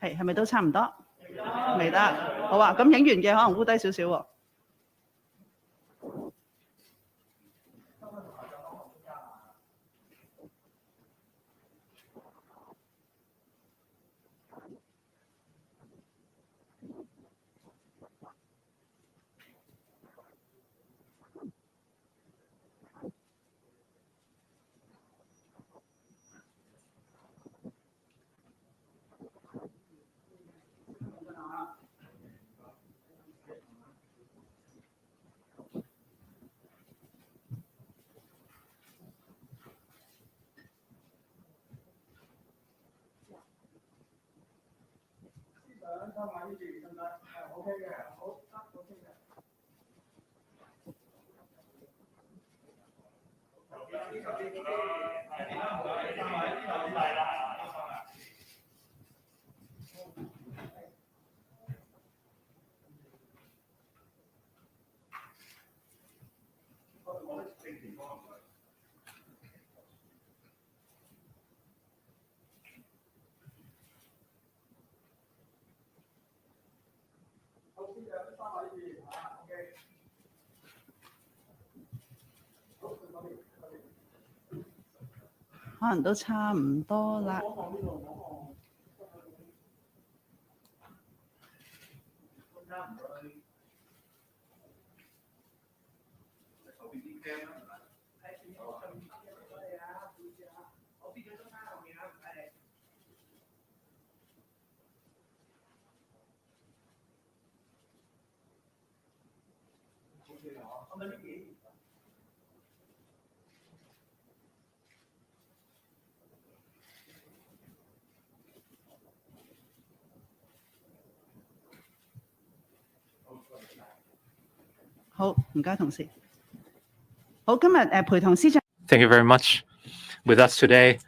係咪都差唔多？未得，好啊。咁影完嘅可能烏低少少喎。可能都差唔多啦。好，唔該同事。好，今日陪同司長。Thank you very much. With us today,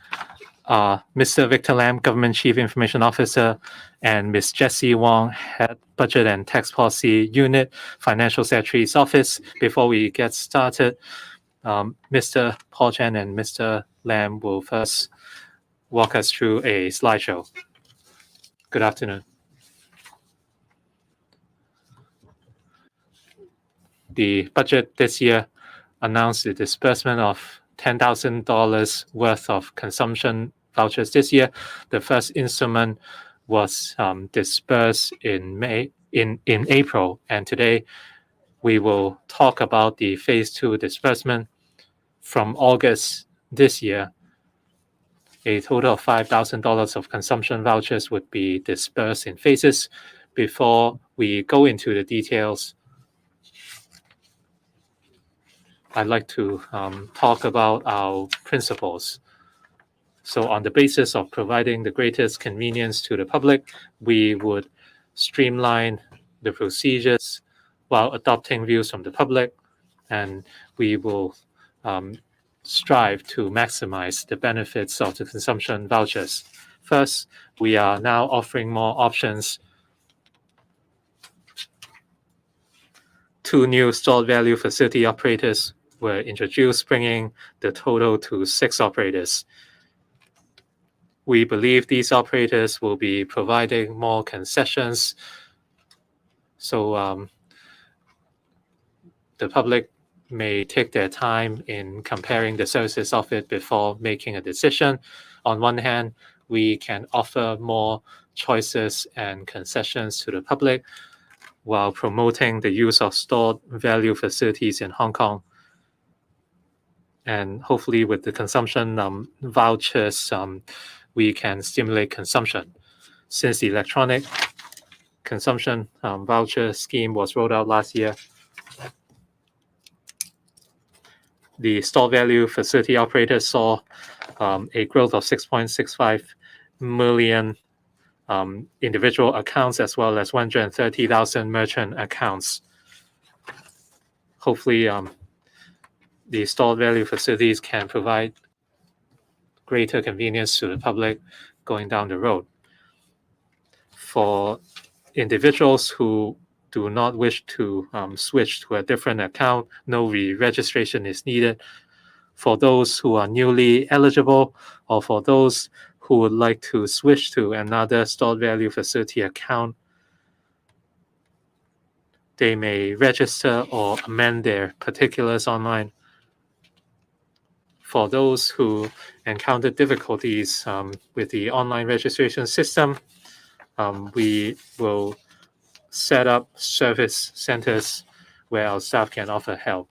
Mr. Victor Lam, Government Chief Information Officer, and Ms. Jessie Wong, Head Budget and Tax Policy Unit, Financial Secretary's Office. Before we get started, Mr. Paul Chen and Mr. Lam will first walk us through a slideshow. Good afternoon. The budget this year announced the disbursement of $10,000 worth of consumption vouchers this year. The first instrument was disbursed in April, and today we will talk about the phase 2 disbursement from August this year. A total of $5,000 of consumption vouchers would be disbursed in phases. Before we go into the details, I'd like to talk about our principles. So on the basis of providing the greatest convenience to the public, we would streamline the procedures while adopting views from the public, and we will strive to maximize the benefits of the consumption vouchers. First, we are now offering more options. 2 new stored value facility operators were introduced, bringing the total to 6 operators. We believe these operators will be providing more concessions, so the public may take their time in comparing the services offered before making a decision. On one hand, we can offer more choices and concessions to the public while promoting the use of stored value facilities in Hong Kong. And hopefully with the consumption vouchers, we can stimulate consumption. Since the electronic consumption voucher scheme was rolled out last year, the store value facility operators saw a growth of 6.65 million individual accounts as well as 130,000 merchant accounts. Hopefully, the stored value facilities can provide greater convenience to the public going down the road. For individuals who do not wish to switch to a different account, no re-registration is needed. for those who are newly eligible or for those who would like to switch to another stored value facility account, they may register or amend their particulars online. For those who encounter difficulties with the online registration system, we will set up service centers where our staff can offer help.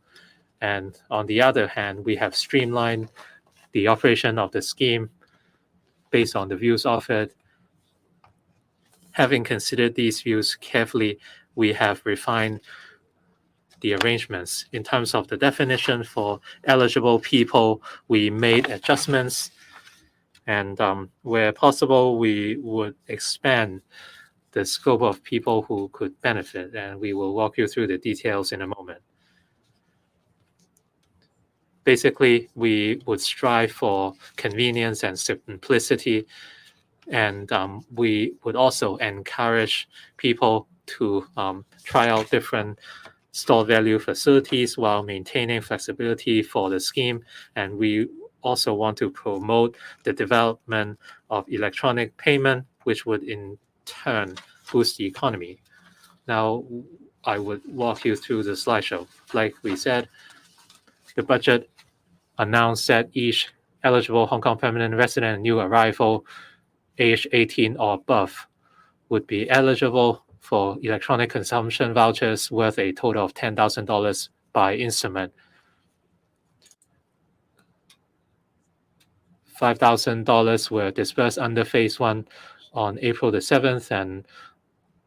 And on the other hand, we have streamlined the operation of the scheme based on the views offered. Having considered these views carefully, we have refined the arrangements. In terms of the definition for eligible people, we made adjustments, and where possible, we would expand the scope of people who could benefit, and we will walk you through the details in a moment. Basically, we would strive for convenience and simplicity, and we would also encourage people to try out different stored value facilities while maintaining flexibility for the scheme. And we also want to promote the development of electronic payment, which would in turn boost the economy. Now, I would walk you through the slideshow. Like we said, the budget announced that each eligible Hong Kong permanent resident and new arrival age 18 or above would be eligible for electronic consumption vouchers worth a total of $10,000 by instrument. $5,000 were disbursed under Phase 1 on April the 7th, and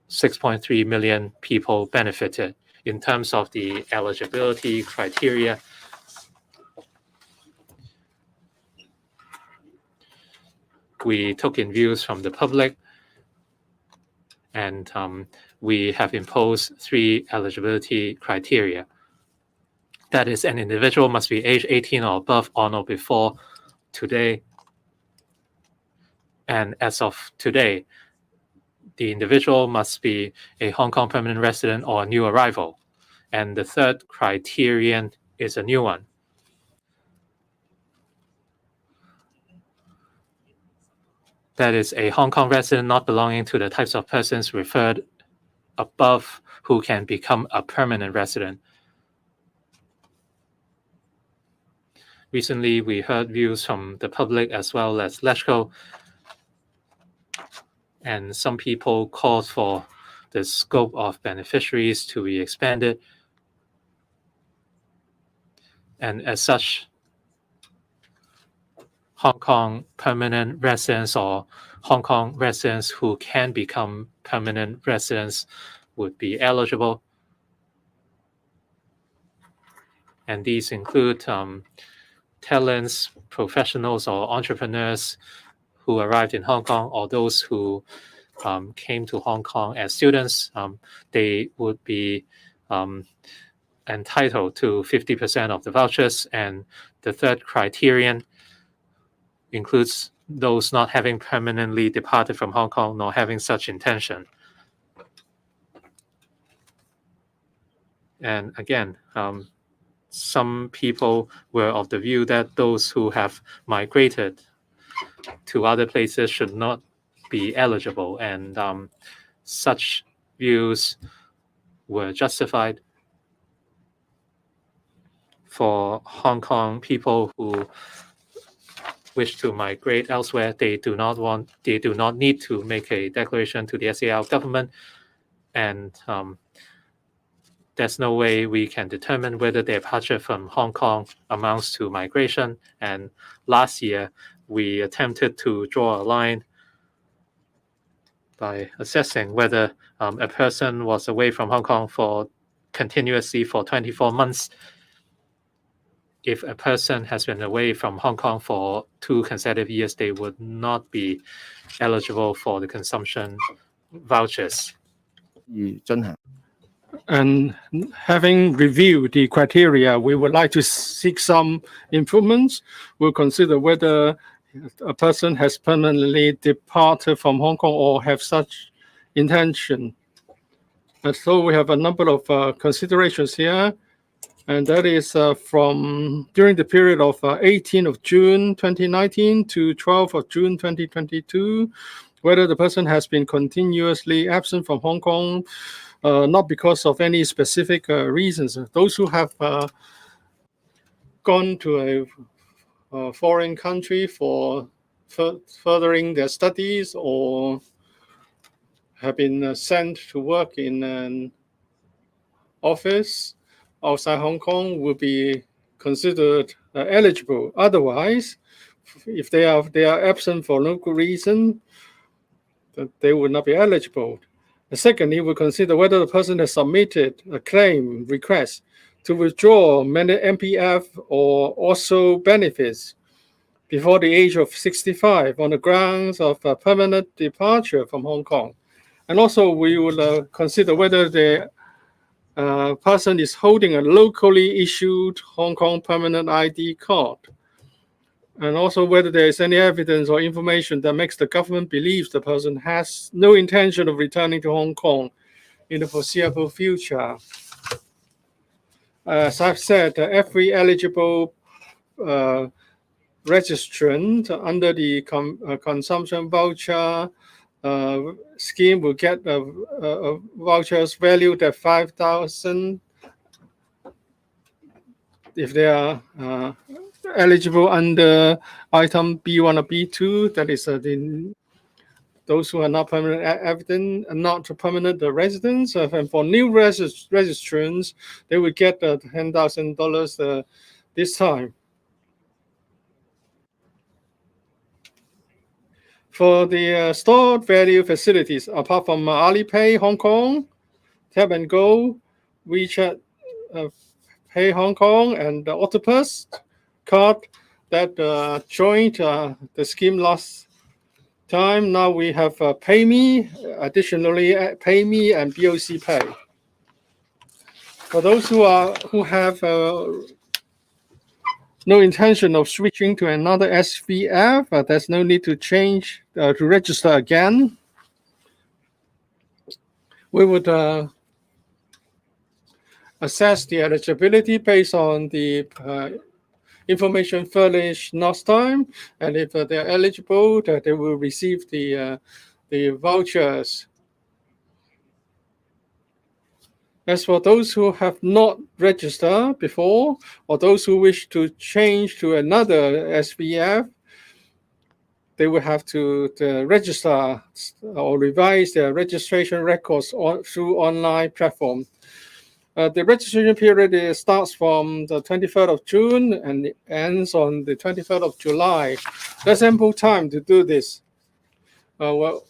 6.3 million people benefited. In terms of the eligibility criteria, we took in views from the public, and we have imposed 3 eligibility criteria. That is, an individual must be age 18 or above on or before today. And as of today, the individual must be a Hong Kong permanent resident or a new arrival. And the third criterion is a new one. That is, a Hong Kong resident not belonging to the types of persons referred above who can become a permanent resident. Recently, we heard views from the public as well as LegCo, and some people called for the scope of beneficiaries to be expanded. And as such, Hong Kong permanent residents or Hong Kong residents who can become permanent residents would be eligible. And these include talents, professionals, or entrepreneurs who arrived in Hong Kong, or those who came to Hong Kong as students. They would be entitled to 50% of the vouchers. And the third criterion includes those not having permanently departed from Hong Kong nor having such intention. And again, some people were of the view that those who have migrated to other places should not be eligible, and such views were justified. For Hong Kong people who wish to migrate elsewhere, they do not need to make a declaration to the SAR government, and there's no way we can determine whether their departure from Hong Kong amounts to migration. And last year, we attempted to draw a line by assessing whether a person was away from Hong Kong continuously for 24 months. If a person has been away from Hong Kong for 2 consecutive years, they would not be eligible for the consumption vouchers. And having reviewed the criteria, we would like to seek some improvements. We'll consider whether a person has permanently departed from Hong Kong or have such intention. And so we have a number of considerations here. And that is from during the period of 18th of June 2019 to 12th of June 2022, whether the person has been continuously absent from Hong Kong, not because of any specific reasons. Those who have gone to a foreign country for furthering their studies or have been sent to work in an office outside Hong Kong will be considered eligible. Otherwise, if they are absent for no good reason, they would not be eligible. Secondly, we consider whether the person has submitted a claim request to withdraw many MPF or also benefits before the age of 65 on the grounds of permanent departure from Hong Kong. And also we will consider whether the person is holding a locally issued Hong Kong permanent ID card. And also whether there is any evidence or information that makes the government believe the person has no intention of returning to Hong Kong in the foreseeable future. As I've said, every eligible registrant under the consumption voucher scheme will get vouchers valued at 5,000 if they are eligible under item B1 or B2. That is those who are not permanent residents. And for new registrants, they will get $10,000 this time. For the stored value facilities, apart from Alipay Hong Kong, Tap and Go, WeChat Pay Hong Kong, and the Octopus card that joined the scheme last time, now we have PayMe, additionally PayMe and BOC Pay. For those who have no intention of switching to another SVF, there's no need to change to register again. We would assess the eligibility based on the information furnished last time, and if they're eligible, they will receive the vouchers. As for those who have not registered before, or those who wish to change to another SVF, they will have to register or revise their registration records through online platform. The registration period starts from the 23rd of June and ends on the 23rd of July. There's ample time to do this. The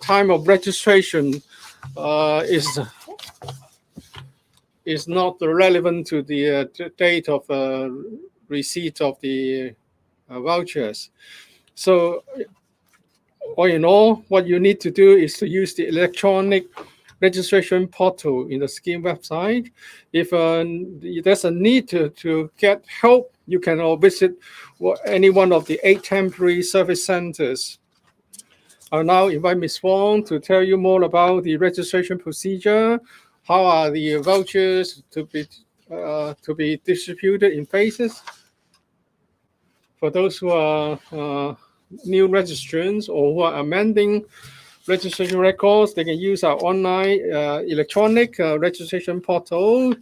time of registration is not relevant to the date of receipt of the vouchers. So, all in all, what you need to do is to use the electronic registration portal in the scheme website. If there's a need to get help, you can visit any one of the 8 temporary service centers. I'll now invite Ms. Wong to tell you more about the registration procedure. How are the vouchers to be distributed in phases? For those who are new registrants or who are amending registration records, they can use our online electronic registration portal.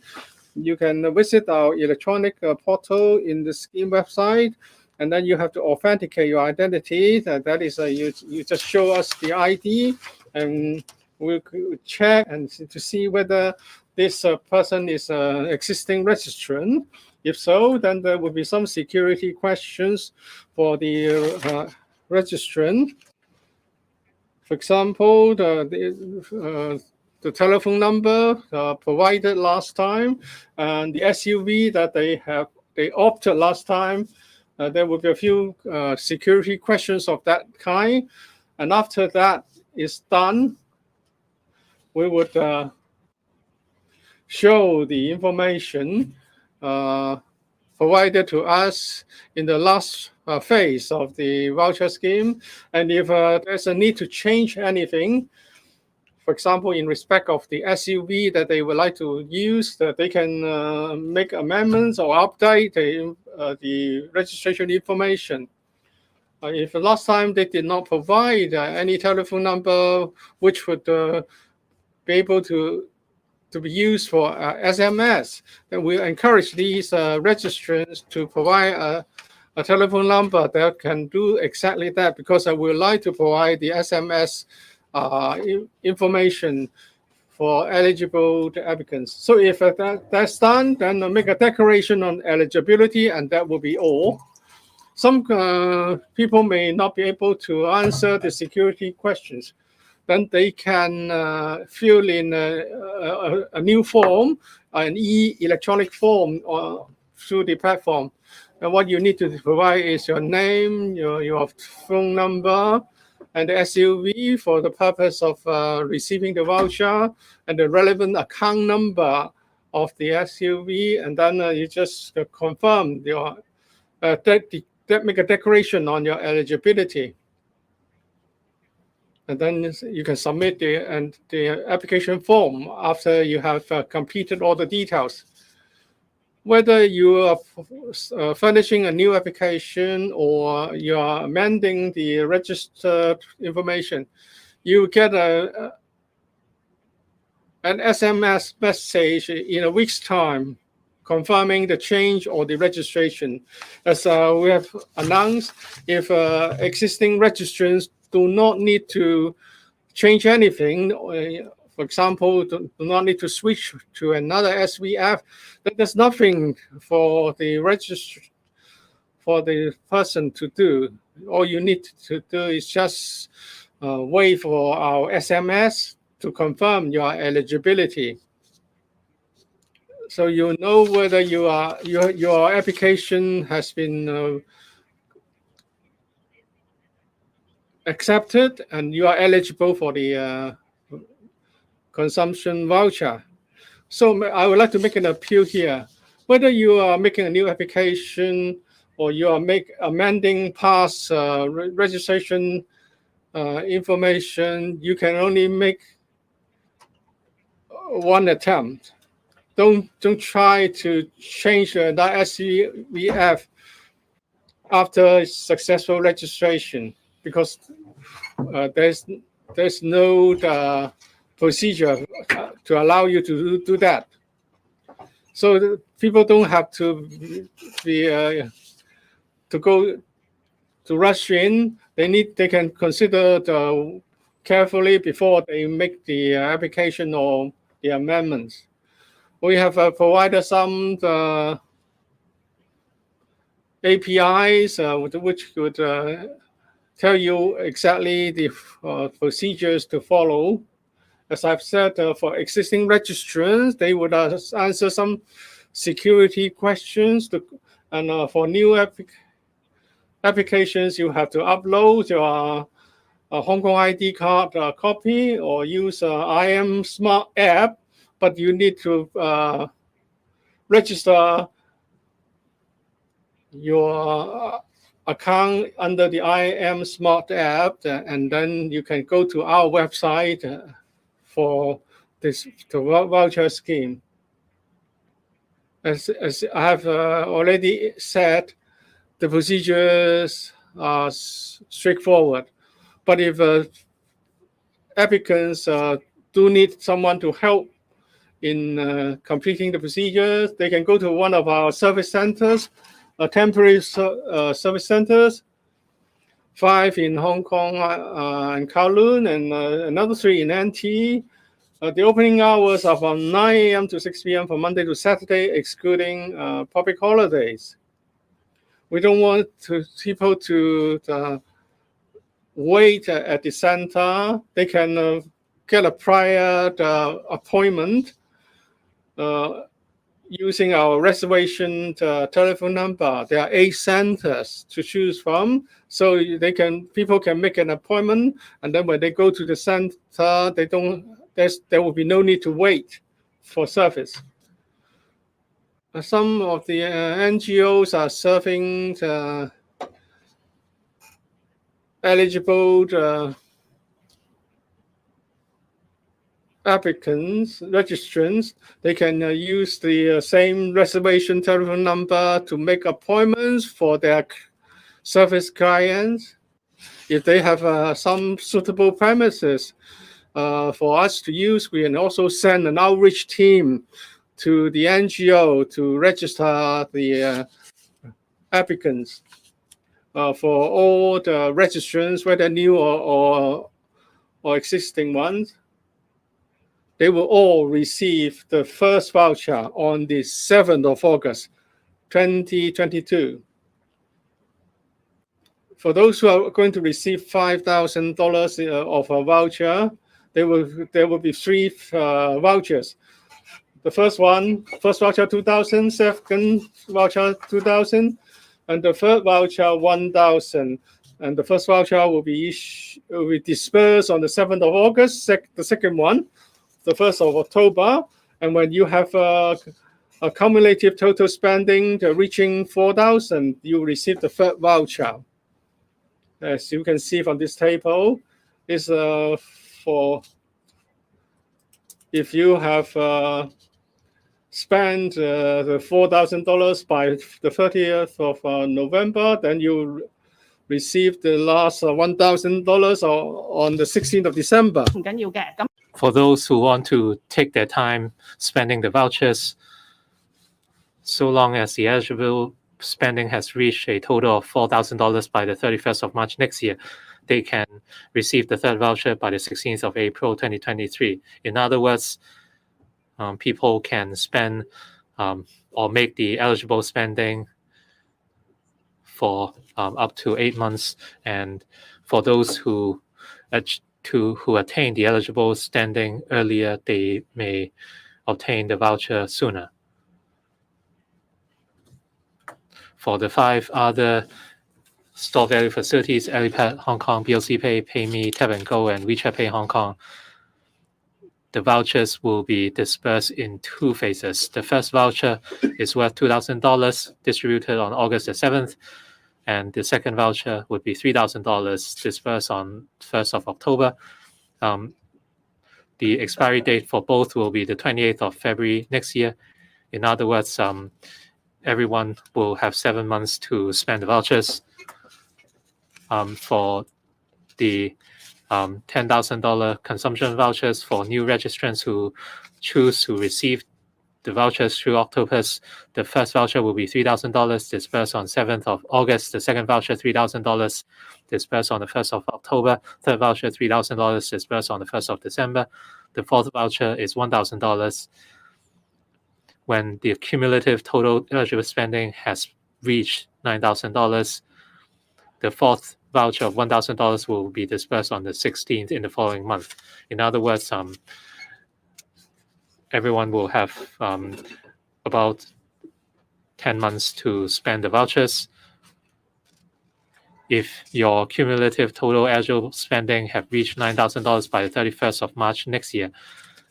You can visit our electronic portal in the scheme website, and then you have to authenticate your identity. That is, you just show us the ID, and we'll check and to see whether this person is an existing registrant. If so, then there will be some security questions for the registrant. For example, the telephone number provided last time and the SUV that they opted last time. There will be a few security questions of that kind. And after that is done, we would show the information provided to us in the last phase of the voucher scheme. And if there's a need to change anything, for example, in respect of the SUV that they would like to use, that they can make amendments or update the registration information. If last time they did not provide any telephone number which would be able to be used for SMS, then we encourage these registrants to provide a telephone number that can do exactly that, because I would like to provide the SMS information for eligible applicants. So if that's done, then make a declaration on eligibility, and that will be all. Some people may not be able to answer the security questions. Then they can fill in a new form, an electronic form through the platform. And what you need to provide is your name, your phone number, and the SUV for the purpose of receiving the voucher, and the relevant account number of the SUV. And then you just confirm your make a declaration on your eligibility. And then you can submit the application form after you have completed all the details. Whether you are furnishing a new application or you are amending the registered information, you get an SMS message in a week's time confirming the change or the registration. As we have announced, if existing registrants do not need to change anything, for example, do not need to switch to another SVF, then there's nothing for the person to do. All you need to do is just wait for our SMS to confirm your eligibility. So you know whether your application has been accepted and you are eligible for the consumption voucher. So I would like to make an appeal here. Whether you are making a new application or you are amending past registration information, you can only make one attempt. Don't try to change the SVF after successful registration, because there's no procedure to allow you to do that. So people don't have to go to rush in. They can consider carefully before they make the application or the amendments. We have provided some APIs which could tell you exactly the procedures to follow. As I've said, for existing registrants, they would answer some security questions. And for new applications, you have to upload your Hong Kong ID card copy or use IM Smart app, but you need to register your account under the IM Smart app, and then you can go to our website for the voucher scheme. As I have already said, the procedures are straightforward. But if applicants do need someone to help in completing the procedures, they can go to one of our service centers, temporary service centers, 5 in Hong Kong and Kowloon, and another 3 in NT. The opening hours are from 9 a.m. to 6 p.m. from Monday to Saturday, excluding public holidays. We don't want people to wait at the center. They can get a prior appointment using our reservation telephone number. There are 8 centers to choose from, so people can make an appointment, and then when they go to the center, there will be no need to wait for service. Some of the NGOs are serving eligible applicants, registrants, they can use the same reservation telephone number to make appointments for their service clients. If they have some suitable premises for us to use, we can also send an outreach team to the NGO to register the applicants. For all the registrants, whether new or existing ones, they will all receive the first voucher on the 7th of August, 2022. For those who are going to receive $5,000 of a voucher, there will be 3 vouchers. The first voucher 2,000, second voucher 2,000, and the third voucher 1,000. And the first voucher will be dispersed on the 7th of August. The second one, the 1st of October. And when you have a cumulative total spending reaching 4,000, you receive the third voucher. As you can see from this table, is for if you have spent the $4,000 by the 30th of November, then you receive the last $1,000 on the 16th of December. 唔緊要嘅。咁 For those who want to take their time spending the vouchers, so long as the eligible spending has reached a total of $4,000 by the 31st of March next year, they can receive the third voucher by the 16th of April 2023. In other words, people can spend or make the eligible spending for up to 8 months, and for those who attain the eligible spending earlier, they may obtain the voucher sooner. For the 5 other store value facilities, Alipay Hong Kong, BOC Pay, PayMe, Tap & Go, and WeChat Pay Hong Kong, the vouchers will be dispersed in 2 phases. The first voucher is worth $2,000, distributed on August the 7th, and the second voucher would be $3,000, dispersed on 1st of October. The expiry date for both will be the 28th of February next year. In other words, everyone will have 7 months to spend the vouchers. For the $10,000 consumption vouchers for new registrants who choose to receive the vouchers through Octopus, the first voucher will be $3,000, dispersed on 7th of August. The second voucher, $3,000, dispersed on the 1st of October. Third voucher, $3,000, dispersed on the 1st of December. The fourth voucher is $1,000. When the cumulative total eligible spending has reached $9,000, the fourth voucher of $1,000 will be dispersed on the 16th in the following month. In other words, everyone will have about 10 months to spend the vouchers. If your cumulative total eligible spending have reached $9,000 by the 31st of March next year,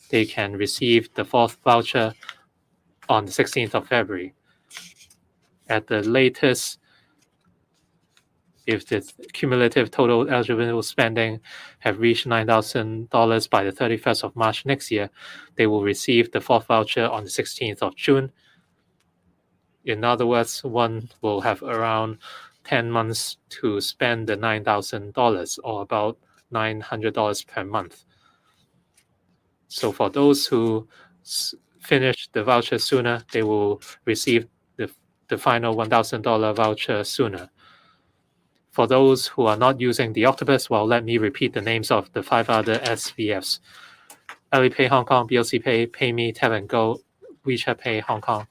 they can receive the fourth voucher on the 16th of February. At the latest, if the cumulative total eligible spending have reached $9,000 by the 31st of March next year, they will receive the fourth voucher on the 16th of June. In other words, one will have around 10 months to spend the $9,000, or about $900 per month. So for those who finish the voucher sooner, they will receive the final $1,000 voucher sooner. For those who are not using the Octopus, well, let me repeat the names of the 5 other SVFs. Alipay Hong Kong, BOC Pay, PayMe, Tap & Go, WeChat Pay Hong Kong.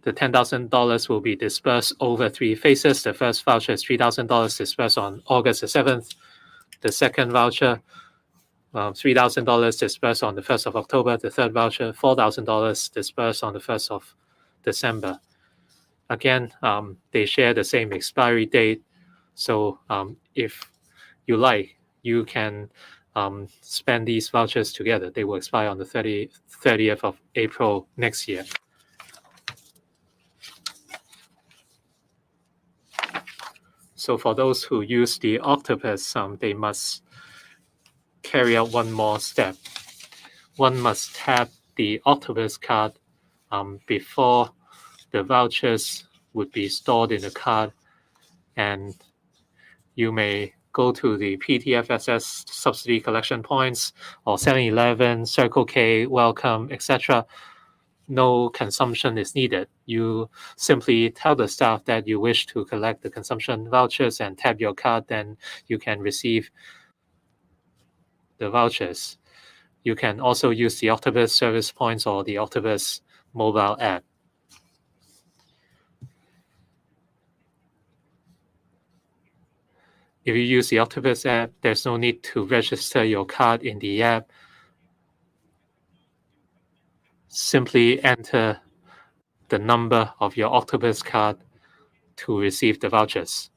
The $10,000 will be dispersed over 3 phases. The first voucher is $3,000, dispersed on August the 7th. The second voucher, $3,000, dispersed on the 1st of October. The third voucher, $4,000, dispersed on the 1st of December. Again, they share the same expiry date. So if you like, you can spend these vouchers together. They will expire on the 30th of April next year. So for those who use the Octopus, they must carry out one more step. One must tap the Octopus card before the vouchers would be stored in the card, and you may go to the PTFSS subsidy collection points or 7-Eleven, Circle K, Welcome, etc. No consumption is needed. You simply tell the staff that you wish to collect the consumption vouchers and tap your card, then you can receive the vouchers. You can also use the Octopus service points or the Octopus mobile app. If you use the Octopus app, there's no need to register your card in the app. Simply enter the number of your Octopus card to receive the vouchers.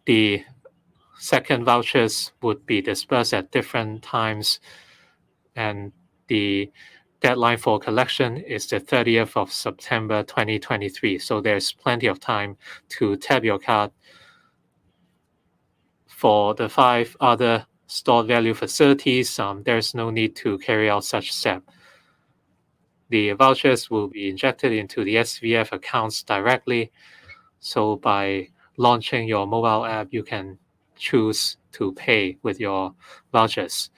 The second vouchers would be dispersed at different times, and the deadline for collection is the 30th of September 2023. So there's plenty of time to tap your card. For the 5 other stored value facilities, there's no need to carry out such step. The vouchers will be injected into the SVF accounts directly. So by launching your mobile app, you can choose to pay with your vouchers.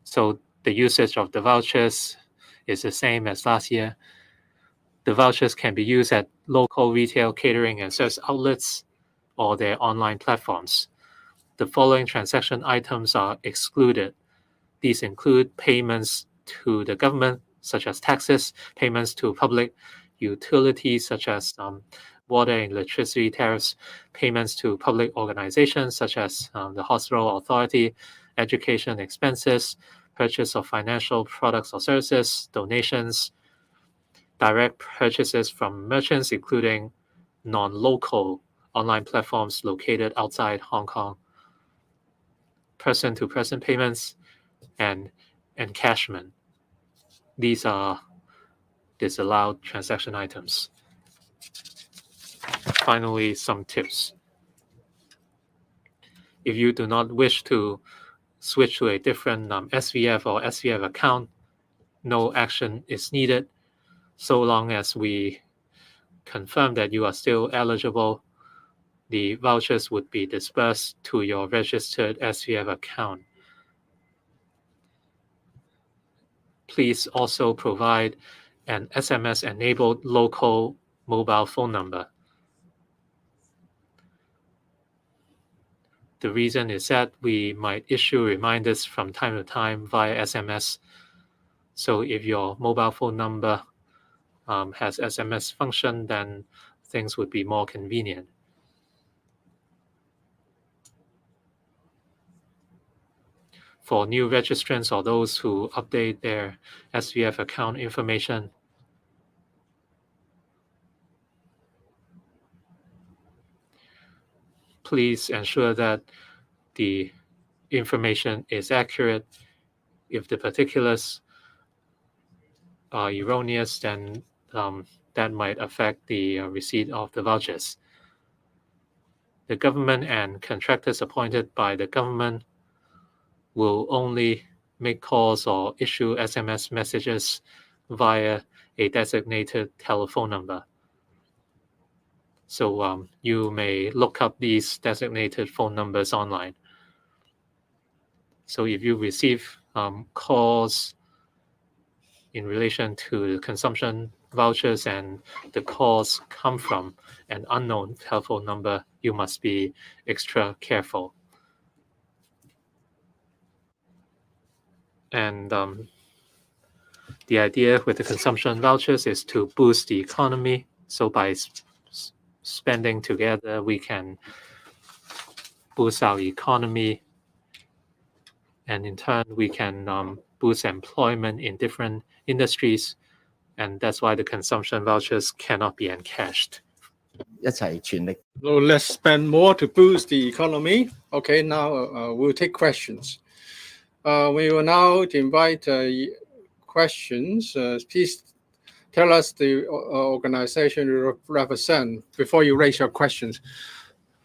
So the usage of the vouchers is the same as last year. The vouchers can be used at local retail, catering, and service outlets or their online platforms. The following transaction items are excluded. These include payments to the government, such as taxes, payments to public utilities, such as water and electricity tariffs, payments to public organizations, such as the hospital authority, education expenses, purchase of financial products or services, donations, direct purchases from merchants, including non-local online platforms located outside Hong Kong, person-to-person payments, and encashment. These are disallowed transaction items. Finally, some tips. If you do not wish to switch to a different SVF or SVF account, no action is needed so long as we confirm that you are still eligible. The vouchers would be dispersed to your registered SVF account. Please also provide an SMS-enabled local mobile phone number. The reason is that we might issue reminders from time to time via SMS. So if your mobile phone number has SMS function, then things would be more convenient. For new registrants or those who update their SVF account information, please ensure that the information is accurate. If the particulars are erroneous, then that might affect the receipt of the vouchers. The government and contractors appointed by the government will only make calls or issue SMS messages via a designated telephone number. So you may look up these designated phone numbers online. So if you receive calls in relation to consumption vouchers and the calls come from an unknown telephone number, you must be extra careful. And the idea with the consumption vouchers is to boost the economy. So by spending together, we can boost our economy, and in turn, we can boost employment in different industries. And that's why the consumption vouchers cannot be encashed. 一齊全力 So let's spend more to boost the economy. Okay, now we'll take questions. We will now invite questions. Please tell us the organization you represent before you raise your questions.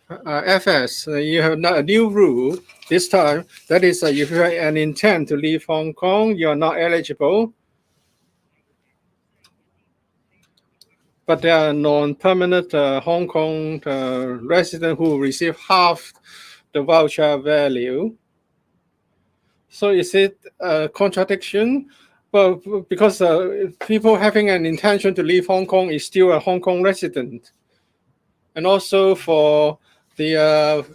FS, you have a new rule this time. That is, if you have an intent to leave Hong Kong, you are not eligible. But there are non-permanent Hong Kong residents who receive half the voucher value. So is it a contradiction? Well, because people having an intention to leave Hong Kong is still a Hong Kong resident. And also for the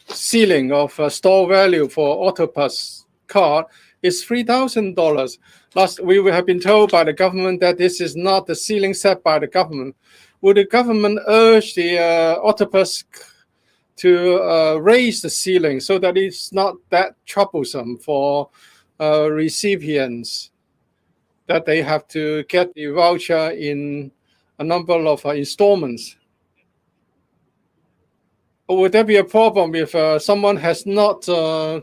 ceiling of store value for Octopus card is $3,000. We have been told by the government that this is not the ceiling set by the government. Would the government urge the Octopus to raise the ceiling so that it's not that troublesome for recipients, that they have to get the voucher in a number of installments? Or would there be a problem if someone has not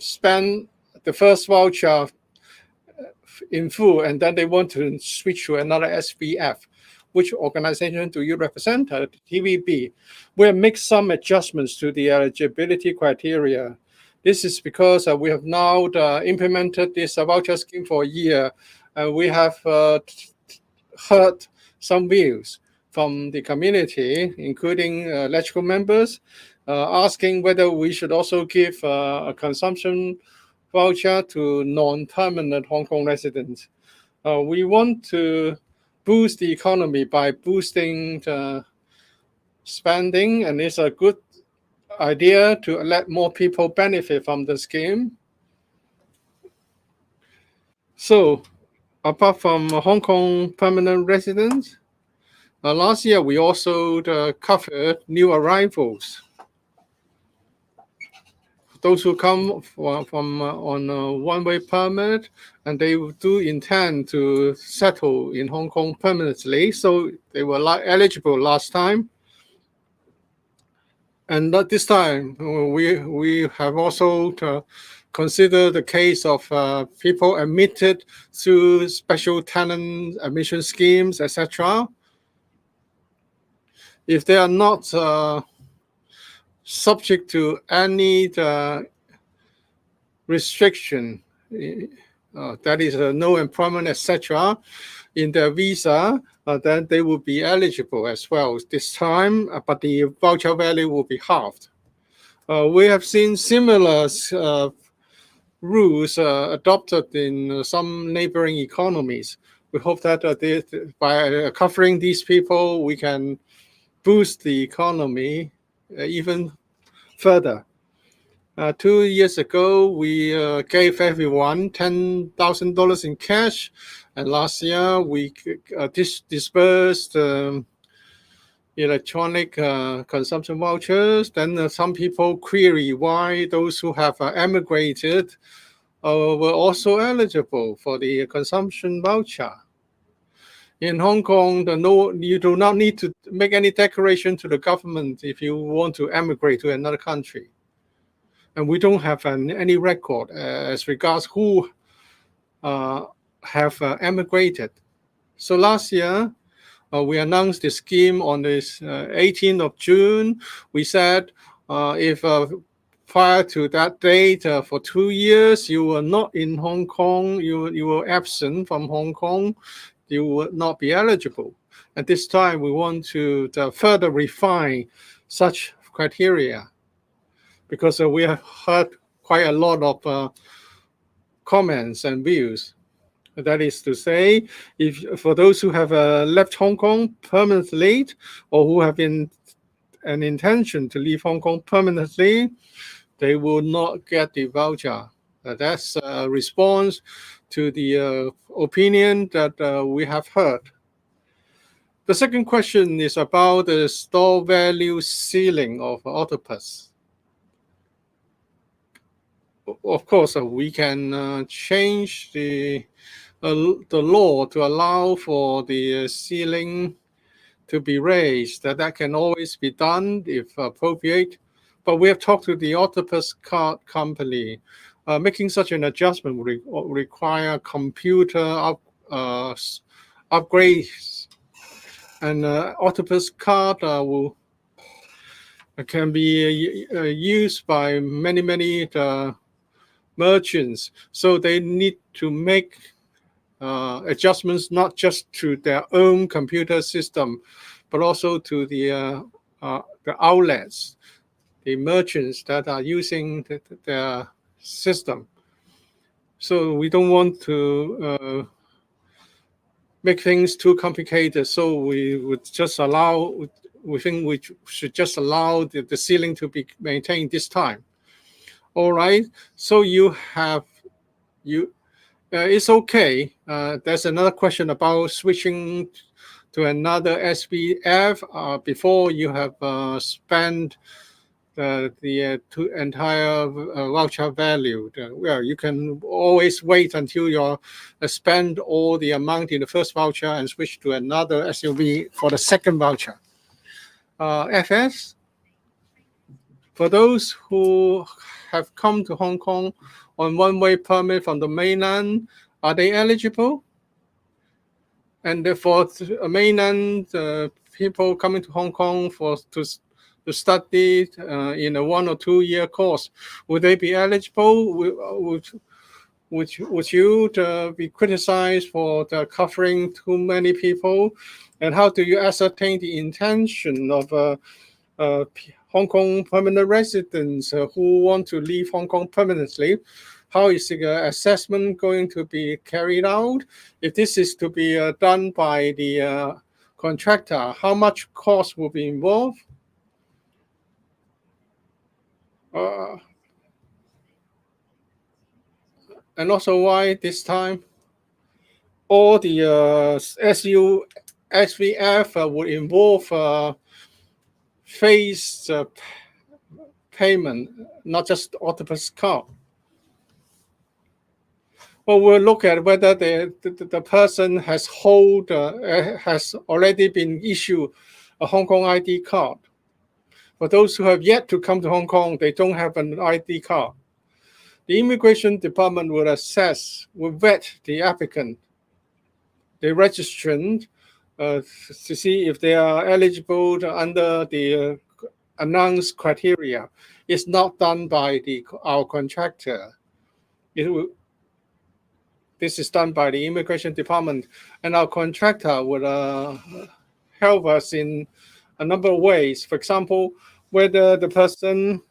spent the first voucher in full and then they want to switch to another SPF? Which organization do you represent? TVB. We have made some adjustments to the eligibility criteria. This is because we have now implemented this voucher scheme for a year. We have heard some views from the community, including electrical members, asking whether we should also give a consumption voucher to non-permanent Hong Kong residents. We want to boost the economy by boosting the spending, and it's a good idea to let more people benefit from the scheme. So, apart from Hong Kong permanent residents, last year we also covered new arrivals. Those who come from on a one-way permit, and they do intend to settle in Hong Kong permanently, so they were eligible last time. And this time, we have also considered the case of people admitted through special tenant admission schemes, etc. If they are not subject to any restriction, that is no employment, etc., in their visa, then they will be eligible as well this time, but the voucher value will be halved. We have seen similar rules adopted in some neighboring economies. We hope that by covering these people, we can boost the economy even further. 2 years ago, we gave everyone $10,000 in cash, and last year we disbursed electronic consumption vouchers. Then some people query why those who have emigrated were also eligible for the consumption voucher. In Hong Kong, you do not need to make any declaration to the government if you want to emigrate to another country. And we don't have any record as regards who have emigrated. So last year, we announced the scheme on this 18th of June. We said if prior to that date, for 2 years, you were not in Hong Kong, you were absent from Hong Kong, you would not be eligible. At this time, we want to further refine such criteria, because we have heard quite a lot of comments and views. That is to say, if for those who have left Hong Kong permanently, or who have an intention to leave Hong Kong permanently, they will not get the voucher. That's a response to the opinion that we have heard. The second question is about the store value ceiling of Octopus. Of course, we can change the law to allow for the ceiling to be raised. That can always be done if appropriate. But we have talked to the Octopus card company. Making such an adjustment would require computer upgrades. And Octopus card will can be used by many merchants. So they need to make adjustments not just to their own computer system, but also to the outlets, the merchants that are using their system. So we don't want to make things too complicated. So we would just allow, we think we should just allow the ceiling to be maintained this time. All right. So it's okay. There's another question about switching to another SVF before you have spent the entire voucher value. Well, you can always wait until you spend all the amount in the first voucher and switch to another SUV for the second voucher. FS, for those who have come to Hong Kong on one-way permit from the mainland, are they eligible? And for mainland people coming to Hong Kong to study in a 1 or 2 year course, would they be eligible? Would you be criticized for covering too many people? And how do you ascertain the intention of Hong Kong permanent residents who want to leave Hong Kong permanently? How is the assessment going to be carried out? If this is to be done by the contractor, how much cost will be involved? And also why this time all the SVF would involve phased payment, not just octopus card. Well, we'll look at whether the person has already been issued a Hong Kong ID card. For those who have yet to come to Hong Kong, they don't have an ID card. The immigration department will vet the applicant, the registrant, to see if they are eligible under the announced criteria. It's not done by our contractor. This is done by the immigration department, and our contractor would help us in a number of ways. For example, whether the person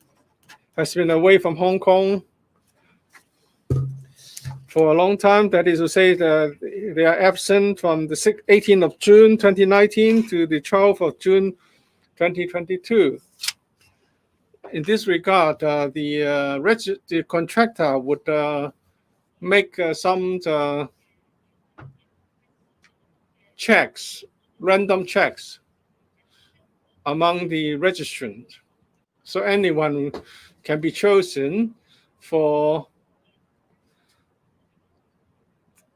has been away from Hong Kong for a long time, that is to say that they are absent from the 18th of June 2019 to the 12th of June 2022. In this regard, the contractor would make some checks, random checks among the registrants. So anyone can be chosen for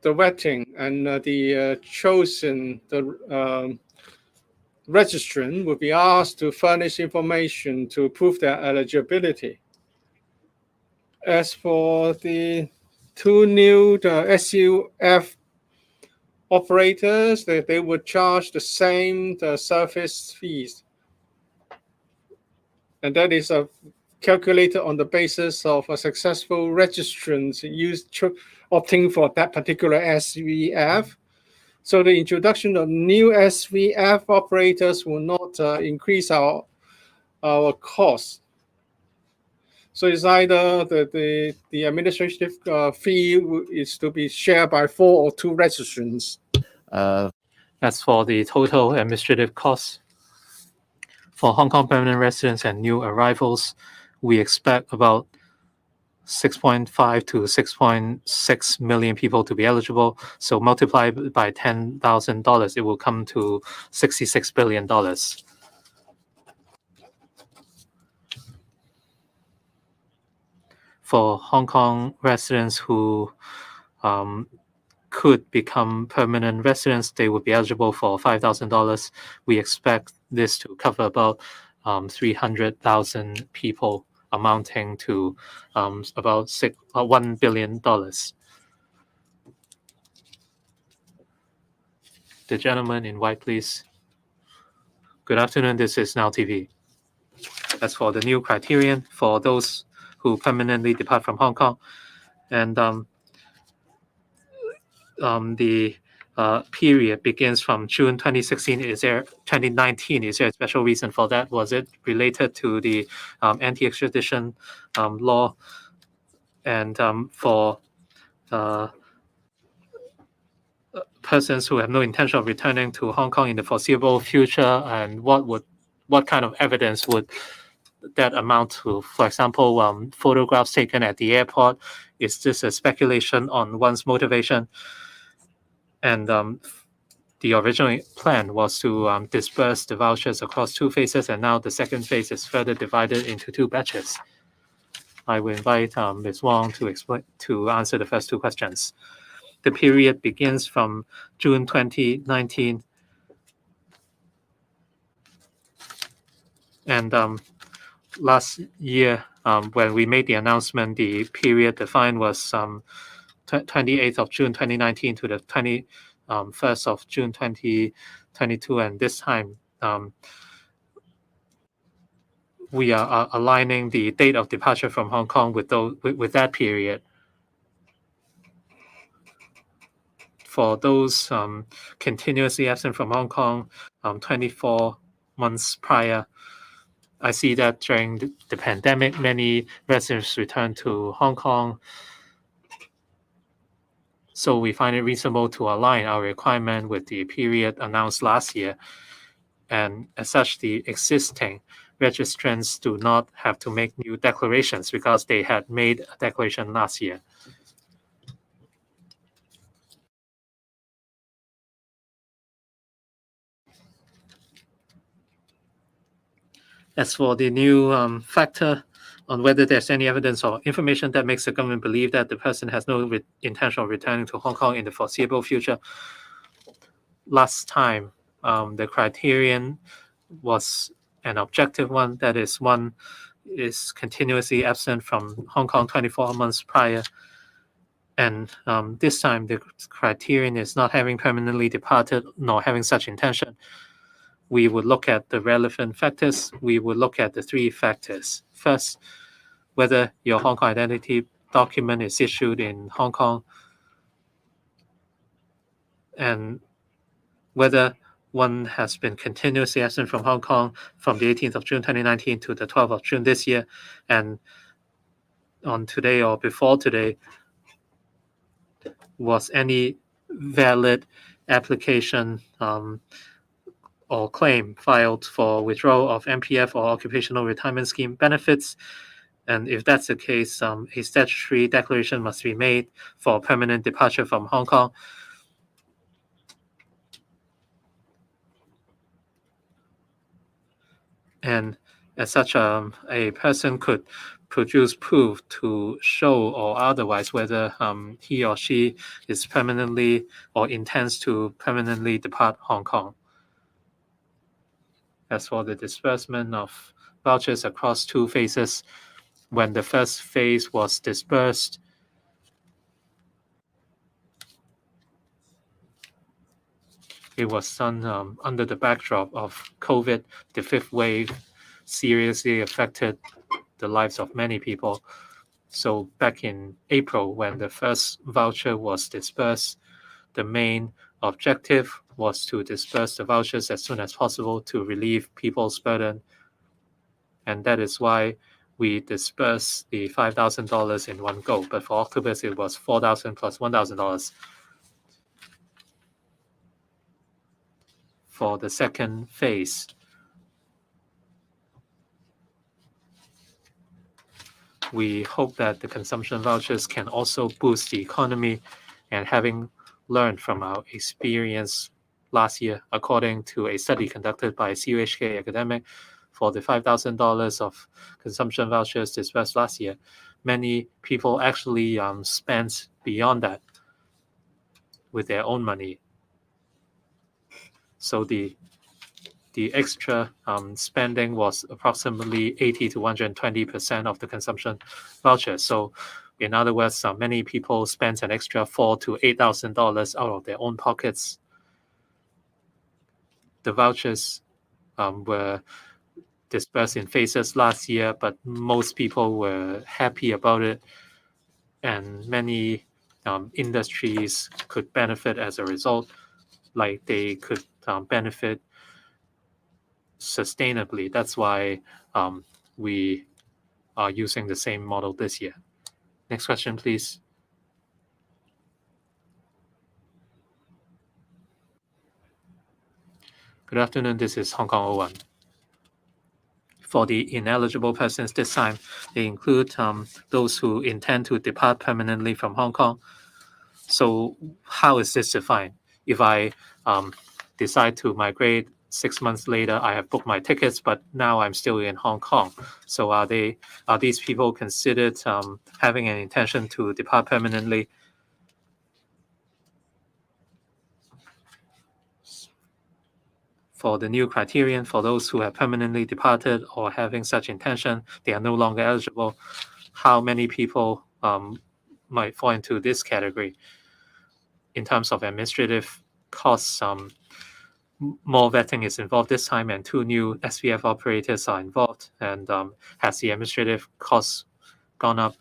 the vetting, and the registrant will be asked to furnish information to prove their eligibility. As for the two new SUF operators, they would charge the same service fees, and that is calculated on the basis of a successful registrants opting for that particular SVF. So the introduction of new SVF operators will not increase our costs. So it's either the administrative fee is to be shared by 4 or 2 registrants. As for the total administrative costs for Hong Kong permanent residents and new arrivals, we expect about 6.5 to 6.6 million people to be eligible. So multiplied by $10,000, it will come to $66 billion. For Hong Kong residents who could become permanent residents, they would be eligible for $5,000. We expect this to cover about 300,000 people, amounting to about $1 billion. The gentleman in white, please. Good afternoon, this is Now TV. As for the new criterion for those who permanently depart from Hong Kong, and the period begins from June 2016. Is there 2019? Is there a special reason for that? Was it related to the anti-extradition law? And for persons who have no intention of returning to Hong Kong in the foreseeable future, and what kind of evidence would that amount to? For example, photographs taken at the airport. Is this a speculation on one's motivation? And the original plan was to disperse the vouchers across 2 phases, and now the second phase is further divided into 2 batches. I will invite Ms. Wong to answer the first 2 questions. The period begins from June 2019, and last year when we made the announcement, the period defined was 28th of June 2019 to the 21st of June 2022, and this time we are aligning the date of departure from Hong Kong with that period. For those continuously absent from Hong Kong 24 months prior, I see that during the pandemic, many residents returned to Hong Kong. So we find it reasonable to align our requirement with the period announced last year. And as such, the existing registrants do not have to make new declarations because they had made a declaration last year. As for the new factor on whether there's any evidence or information that makes the government believe that the person has no intention of returning to Hong Kong in the foreseeable future, last time the criterion was an objective one, that is, one is continuously absent from Hong Kong 24 months prior. And this time the criterion is not having permanently departed nor having such intention. We would look at the relevant factors. We would look at the 3 factors. First, whether your Hong Kong identity document is issued in Hong Kong, and whether one has been continuously absent from Hong Kong from the 18th of June 2019 to the 12th of June this year, and on today or before today, was any valid application or claim filed for withdrawal of MPF or occupational retirement scheme benefits. And if that's the case, a statutory declaration must be made for permanent departure from Hong Kong. And as such, a person could produce proof to show or otherwise whether he or she is permanently or intends to permanently depart Hong Kong. As for the disbursement of vouchers across 2 phases, when the first phase was disbursed, it was done under the backdrop of COVID. The 5th wave seriously affected the lives of many people. So back in April, when the first voucher was disbursed, the main objective was to disperse the vouchers as soon as possible to relieve people's burden. And that is why we dispersed the $5,000 in one go. But for October, it was $4,000 plus $1,000. For the second phase, we hope that the consumption vouchers can also boost the economy. And having learned from our experience last year, according to a study conducted by CUHK academic, for the $5,000 of consumption vouchers disbursed last year, many people actually spent beyond that with their own money. So the extra spending was approximately 80 to 120% of the consumption voucher. So in other words, many people spent an extra $4,000 to $8,000 out of their own pockets. The vouchers were dispersed in phases last year, but most people were happy about it, and many industries could benefit as a result, like they could benefit sustainably. That's why we are using the same model this year. Next question, please. Good afternoon, this is Hong Kong 01. For the ineligible persons this time, they include those who intend to depart permanently from Hong Kong. So how is this defined? If I decide to migrate 6 months later, I have booked my tickets, but now I'm still in Hong Kong. So are these people considered having an intention to depart permanently? For the new criterion, for those who have permanently departed or having such intention, they are no longer eligible. How many people might fall into this category? In terms of administrative costs, more vetting is involved this time, and 2 new SVF operators are involved. And has the administrative costs gone up?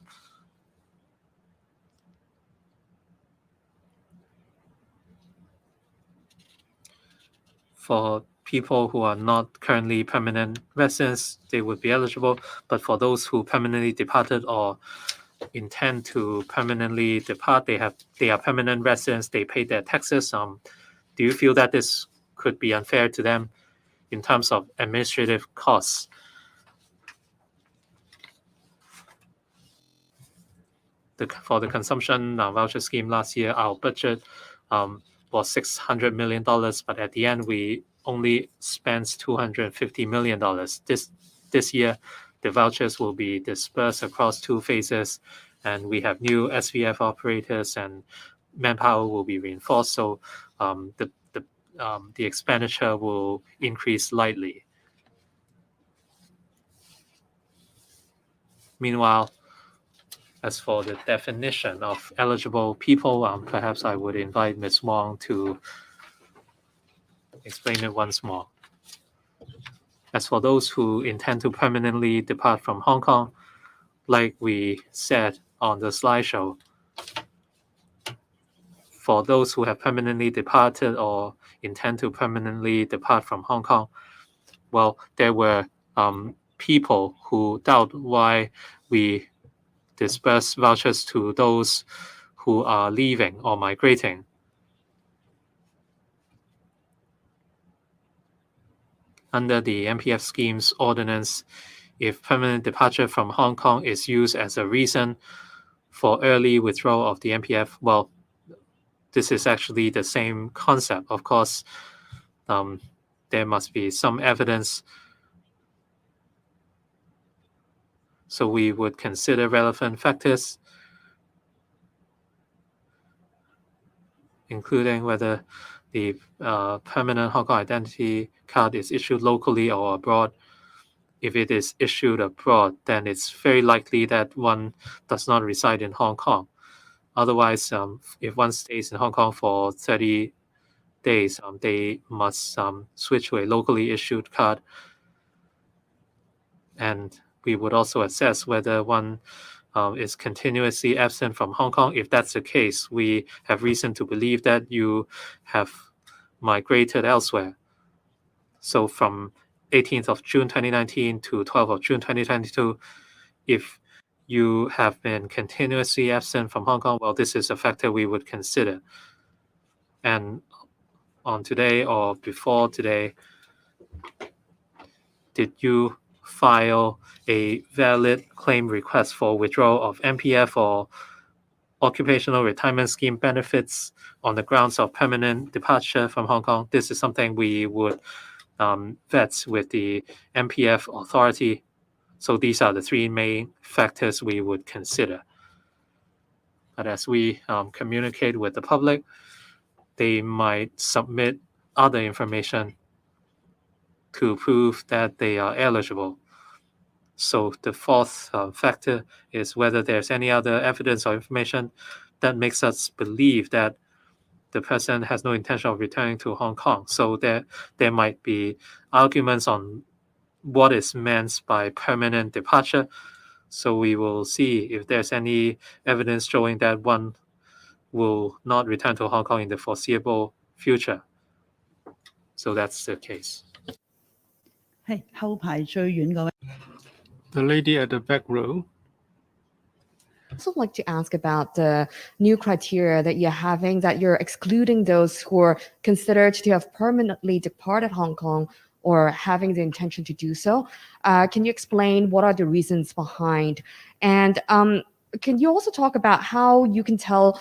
For people who are not currently permanent residents, they would be eligible. But for those who permanently departed or intend to permanently depart, they are permanent residents, they pay their taxes. Do you feel that this could be unfair to them in terms of administrative costs? For the consumption voucher scheme last year, our budget was $600 million, but at the end we only spent $250 million. This year, the vouchers will be dispersed across 2 phases, and we have new SVF operators, and manpower will be reinforced. So the expenditure will increase slightly. Meanwhile, as for the definition of eligible people, perhaps I would invite Ms. Wong to explain it once more. As for those who intend to permanently depart from Hong Kong, like we said on the slideshow, for those who have permanently departed or intend to permanently depart from Hong Kong, well, there were people who doubt why we disperse vouchers to those who are leaving or migrating. Under the MPF scheme's ordinance, if permanent departure from Hong Kong is used as a reason for early withdrawal of the MPF, well, this is actually the same concept. Of course, there must be some evidence. So we would consider relevant factors, including whether the permanent Hong Kong identity card is issued locally or abroad. If it is issued abroad, then it's very likely that one does not reside in Hong Kong. Otherwise, if one stays in Hong Kong for 30 days, they must switch to a locally issued card. And we would also assess whether one is continuously absent from Hong Kong. If that's the case, we have reason to believe that you have migrated elsewhere. So from 18th of June 2019 to 12th of June 2022, if you have been continuously absent from Hong Kong, well, this is a factor we would consider. And on today or before today, did you file a valid claim request for withdrawal of MPF or occupational retirement scheme benefits on the grounds of permanent departure from Hong Kong? This is something we would vet with the MPF authority. So these are the 3 main factors we would consider. But as we communicate with the public, they might submit other information to prove that they are eligible. So the 4th factor is whether there's any other evidence or information that makes us believe that the person has no intention of returning to Hong Kong. So there might be arguments on what is meant by permanent departure. So we will see if there's any evidence showing that one will not return to Hong Kong in the foreseeable future. So that's the case. 係後排最遠嗰位。 The lady at the back row. also like to ask about the new criteria that you're having, that you're excluding those who are considered to have permanently departed Hong Kong or having the intention to do so. Can you explain what are the reasons behind? And can you also talk about how you can tell,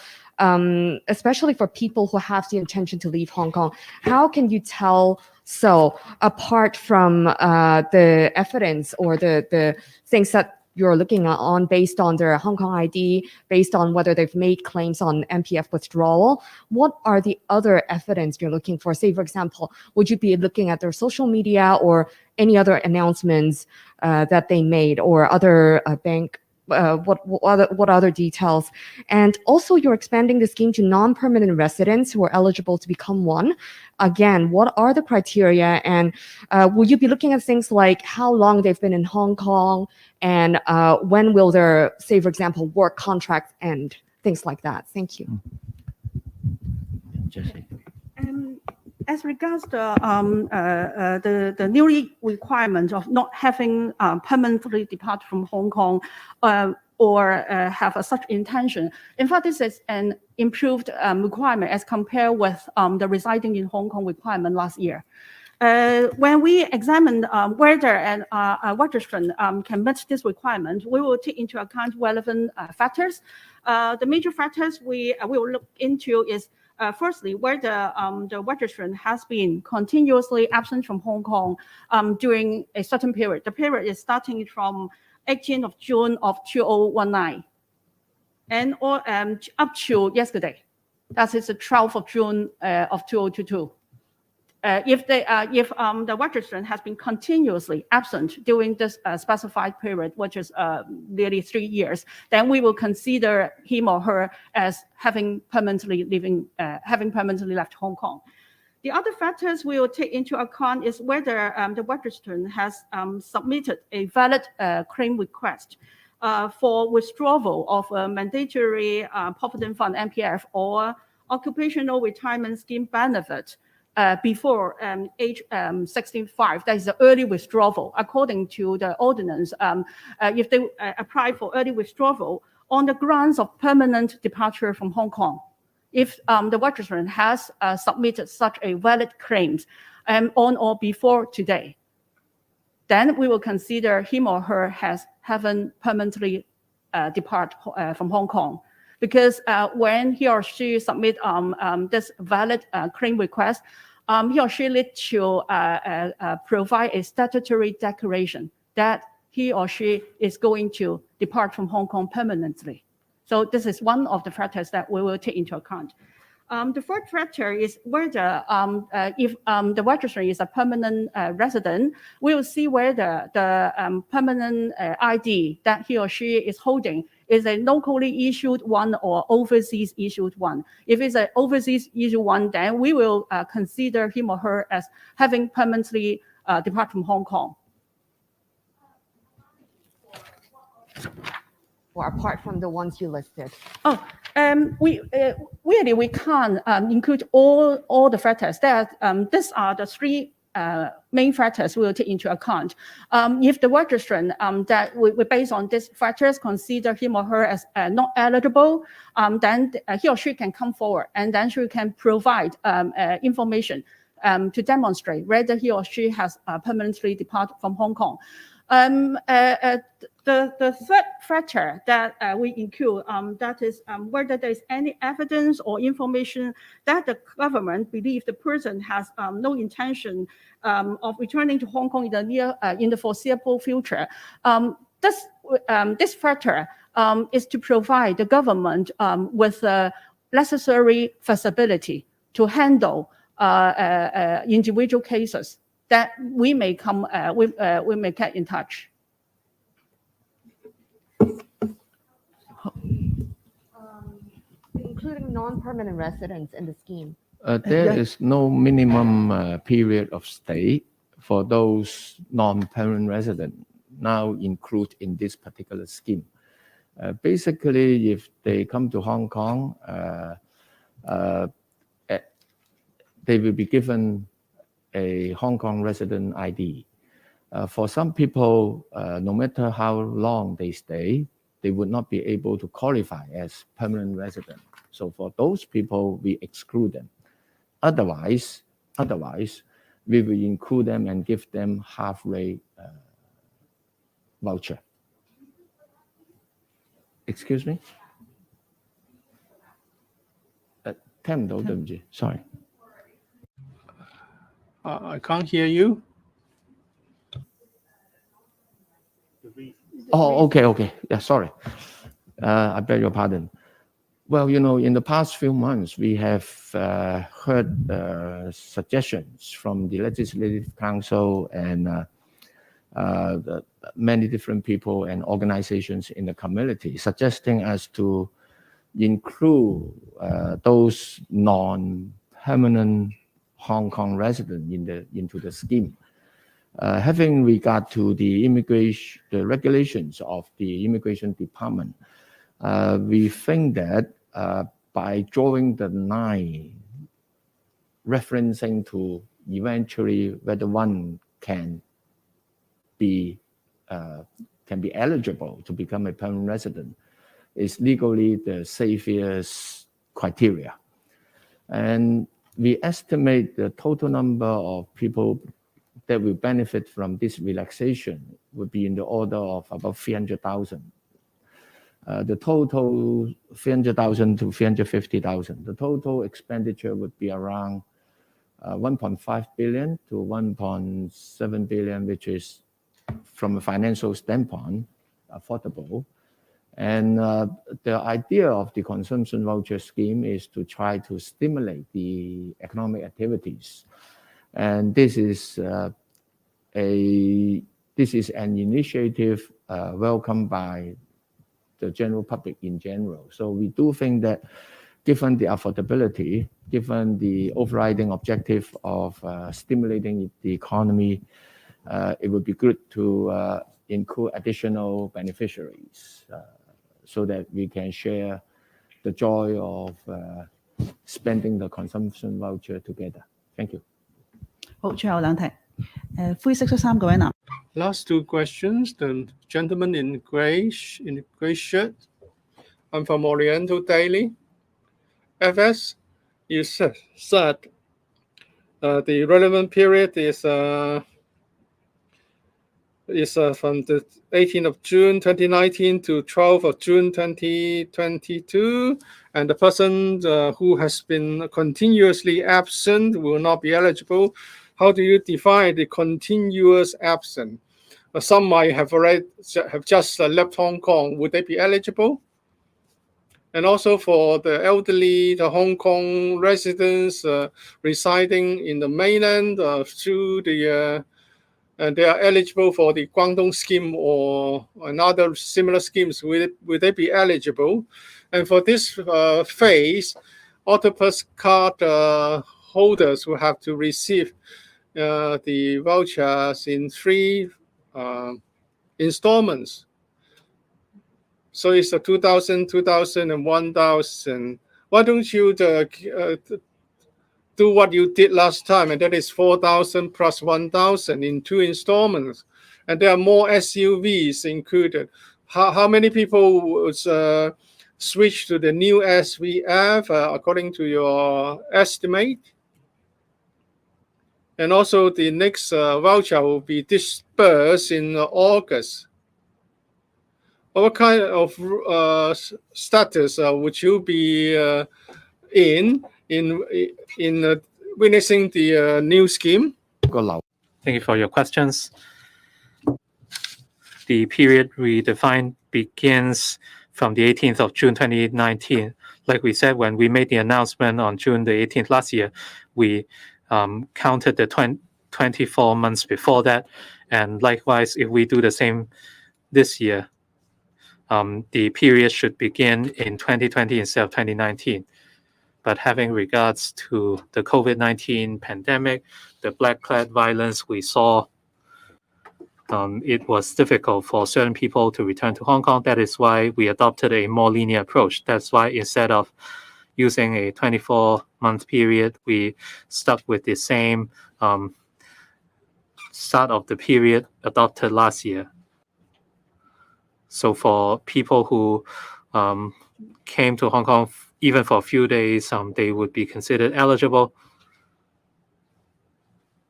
especially for people who have the intention to leave Hong Kong, how can you tell so apart from the evidence or the things that you're looking on based on their Hong Kong ID, based on whether they've made claims on MPF withdrawal? What are the other evidence you're looking for? Say, for example, would you be looking at their social media or any other announcements that they made, or other bank, what other details? And also, you're expanding the scheme to non-permanent residents who are eligible to become one. Again, what are the criteria? And will you be looking at things like how long they've been in Hong Kong, and when will their, say, for example, work contract end? Things like that. Thank you. Jessie. As regards the new requirement of not having permanently depart from Hong Kong or have such intention, in fact, this is an improved requirement as compared with the residing in Hong Kong requirement last year. When we examined whether a registrant can meet this requirement, we will take into account relevant factors. The major factors we will look into is firstly, whether the registrant has been continuously absent from Hong Kong during a certain period. The period is starting from 18th of June of 2019 and up to yesterday. That is the 12th of June of 2022. If the registrant has been continuously absent during this specified period, which is nearly 3 years, then we will consider him or her as having permanently left Hong Kong. The other factors we will take into account is whether the registrant has submitted a valid claim request for withdrawal of a mandatory provident fund (MPF) or occupational retirement scheme benefit before age 65. That is the early withdrawal. According to the ordinance, if they apply for early withdrawal on the grounds of permanent departure from Hong Kong, if the registrant has submitted such a valid claims on or before today, then we will consider him or her as having permanently depart from Hong Kong. Because when he or she submit this valid claim request, he or she needs to provide a statutory declaration that he or she is going to depart from Hong Kong permanently. So this is one of the factors that we will take into account. The third factor is whether if the registrant is a permanent resident, we will see whether the permanent ID that he or she is holding is a locally issued one or overseas issued one. If it's an overseas issued one, then we will consider him or her as having permanently depart from Hong Kong. Or apart from the ones you listed? We can't include all the factors. These are the three main factors we will take into account. If the registrant that we based on these factors consider him or her as not eligible, then he or she can come forward, and then she can provide information to demonstrate whether he or she has permanently departed from Hong Kong. The third factor that we include, that is whether there is any evidence or information that the government believes the person has no intention of returning to Hong Kong in the foreseeable future. This factor is to provide the government with necessary flexibility to handle individual cases that we may we may get in touch. Including non-permanent residents in the scheme? There is no minimum period of stay for those non-permanent resident now included in this particular scheme. Basically, if they come to Hong Kong, they will be given a Hong Kong resident ID. For some people, no matter how long they stay, they would not be able to qualify as permanent resident. So for those people, we exclude them. Otherwise, we will include them and give them half-rate voucher. Excuse me? 聽唔到，對唔住 ，sorry. I can't hear you. Oh, okay. Yeah, sorry. I beg your pardon. Well, in the past few months, we have heard suggestions from the Legislative Council and many different people and organizations in the community, suggesting us to include those non-permanent Hong Kong residents into the scheme. Having regard to the regulations of the Immigration Department, we think that by drawing the line, referencing to eventually whether one can be eligible to become a permanent resident, is legally the safest criteria. And we estimate the total number of people that will benefit from this relaxation would be in the order of about 300,000. The total 300,000 to 350,000. The total expenditure would be around 1.5 billion to 1.7 billion, which is, from a financial standpoint, affordable. And the idea of the consumption voucher scheme is to try to stimulate the economic activities. And this is an initiative welcomed by the general public in general. So we do think that given the affordability, given the overriding objective of stimulating the economy, it would be good to include additional beneficiaries so that we can share the joy of spending the consumption voucher together. Thank you. 好，最後兩題。灰色恤衫嗰位男。Last two questions. The gentleman in gray shirt. I'm from Oriental Daily. FS, you said the relevant period is from the 18th of June 2019 to 12th of June 2022, and the person who has been continuously absent will not be eligible. How do you define the continuous absent? Some might have just left Hong Kong. Would they be eligible? And also for the elderly, the Hong Kong residents residing in the mainland through the and they are eligible for the Guangdong scheme or another similar schemes, will they be eligible? And for this phase, Octopus card holders will have to receive the vouchers in 3 installments. So it's a 2,000, 2,000, and 1,000. Why don't you do what you did last time, and that is 4,000 plus 1,000 in 2 installments, and there are more SUVs included. How many people would switch to the new SVF according to your estimate? And also the next voucher will be disbursed in August. What kind of status would you be in witnessing the new scheme? Thank you for your questions. The period we define begins from the 18th of June 2019. Like we said, when we made the announcement on June the 18th last year, we counted the 24 months before that. And likewise, if we do the same this year, the period should begin in 2020 instead of 2019. But having regards to the COVID-19 pandemic, the black clad violence we saw, it was difficult for certain people to return to Hong Kong. That is why we adopted a more linear approach. That's why instead of using a 24-month period, we stuck with the same start of the period adopted last year. So for people who came to Hong Kong even for a few days, they would be considered eligible.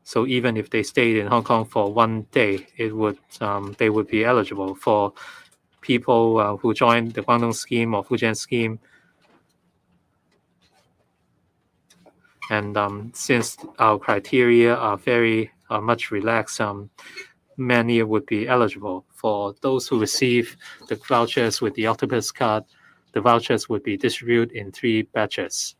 So even if they stayed in Hong Kong for one day, they would be eligible. For people who joined the Guangdong scheme or Fujian scheme, and since our criteria are very much relaxed, many would be eligible. For those who receive the vouchers with the octopus card, the vouchers would be distributed in 3 batches.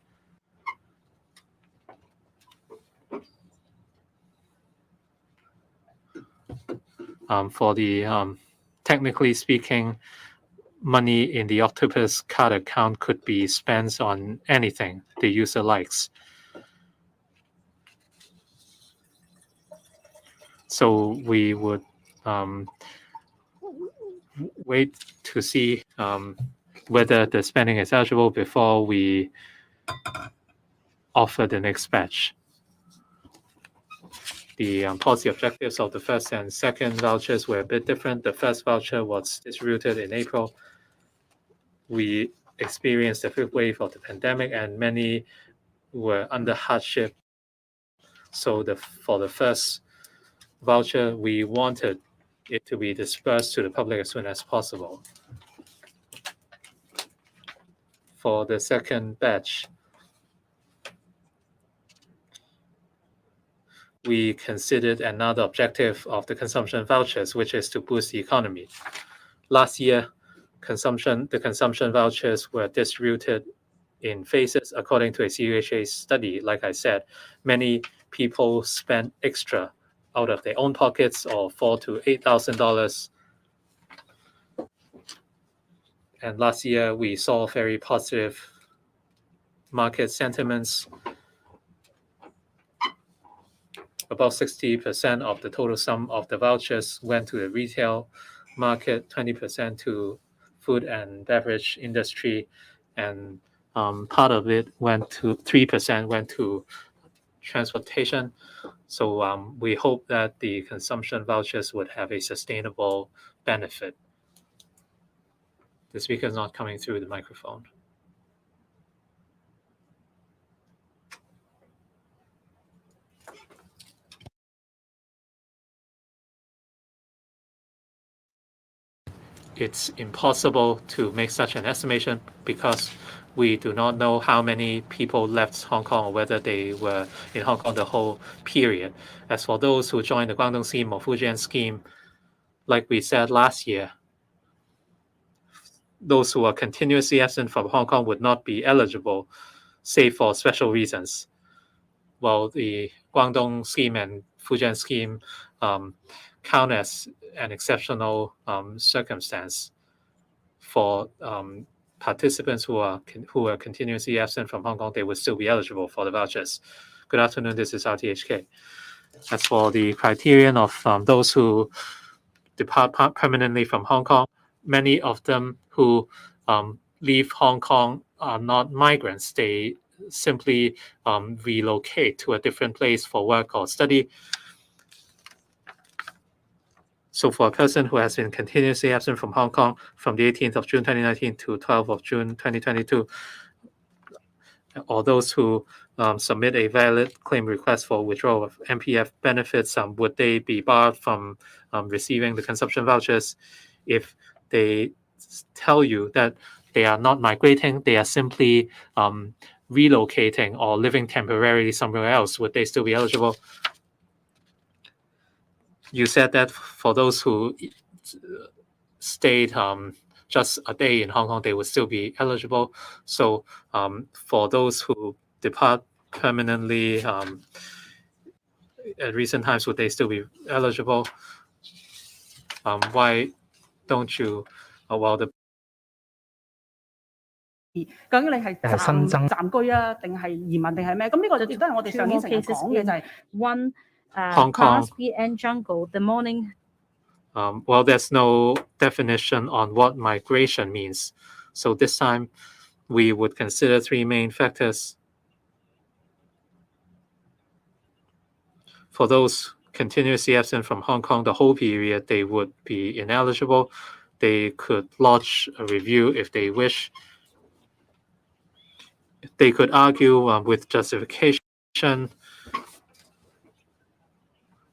For the technically speaking, money in the octopus card account could be spent on anything the user likes. So we would wait to see whether the spending is eligible before we offer the next batch. The policy objectives of the first and second vouchers were a bit different. The first voucher was distributed in April. We experienced the 5th wave of the pandemic and many were under hardship. So for the first voucher, we wanted it to be dispersed to the public as soon as possible. For the second batch, we considered another objective of the consumption vouchers, which is to boost the economy. Last year, the consumption vouchers were distributed in phases according to a CUHA study. Like I said, many people spent extra out of their own pockets, or $4,000 to $8,000. And last year, we saw very positive market sentiments. About 60% of the total sum of the vouchers went to the retail market, 20% to food and beverage industry, and part of it 3% went to transportation. So we hope that the consumption vouchers would have a sustainable benefit. The speaker is not coming through the microphone. It's impossible to make such an estimation because we do not know how many people left Hong Kong or whether they were in Hong Kong the whole period. As for those who joined the Guangdong scheme or Fujian scheme, like we said last year, those who are continuously absent from Hong Kong would not be eligible, save for special reasons. While the Guangdong scheme and Fujian scheme count as an exceptional circumstance for participants who are continuously absent from Hong Kong, they would still be eligible for the vouchers. Good afternoon, this is RTHK. As for the criterion of those who depart permanently from Hong Kong, many of them who leave Hong Kong are not migrants. They simply relocate to a different place for work or study. So for a person who has been continuously absent from Hong Kong from the 18th of June 2019 to 12th of June 2022, or those who submit a valid claim request for withdrawal of MPF benefits, would they be barred from receiving the consumption vouchers? If they tell you that they are not migrating, they are simply relocating or living temporarily somewhere else, would they still be eligible? You said that for those who stayed just a day in Hong Kong, they would still be eligible. So for those who depart permanently at recent times, would they still be eligible? Why don't you, while the 究竟你係係新增暫居啊，定係移民定係咩？咁呢個亦都係我哋上年成日講嘅，就係 one Hong Kong. Class B and jungle. The morning Well, there's no definition on what migration means. So this time we would consider three main factors. For those continuously absent from Hong Kong the whole period, they would be ineligible. They could lodge a review if they wish. They could argue with justification.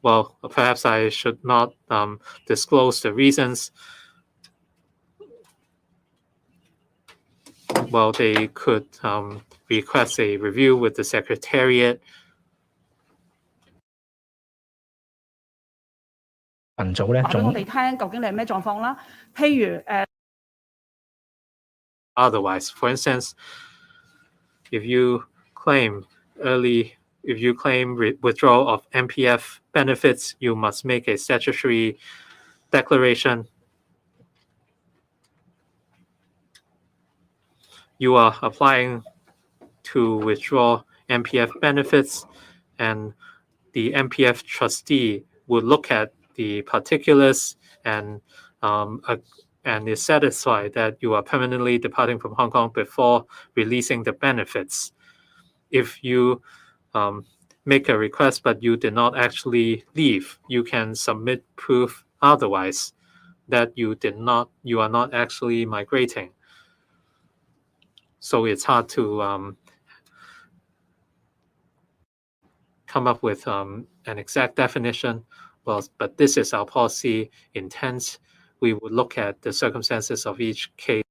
Well, perhaps I should not disclose the reasons. Well, they could request a review with the Secretariat. 群組咧，話俾我哋聽究竟你係咩狀況啦。譬如Otherwise, for instance, if you claim withdrawal of MPF benefits, you must make a statutory declaration. You are applying to withdraw MPF benefits, and the MPF trustee would look at the particulars and is satisfied that you are permanently departing from Hong Kong before releasing the benefits. If you make a request but you did not actually leave, you can submit proof otherwise that you are not actually migrating. So it's hard to come up with an exact definition. Well, but this is our policy intent. We would look at the circumstances of each case.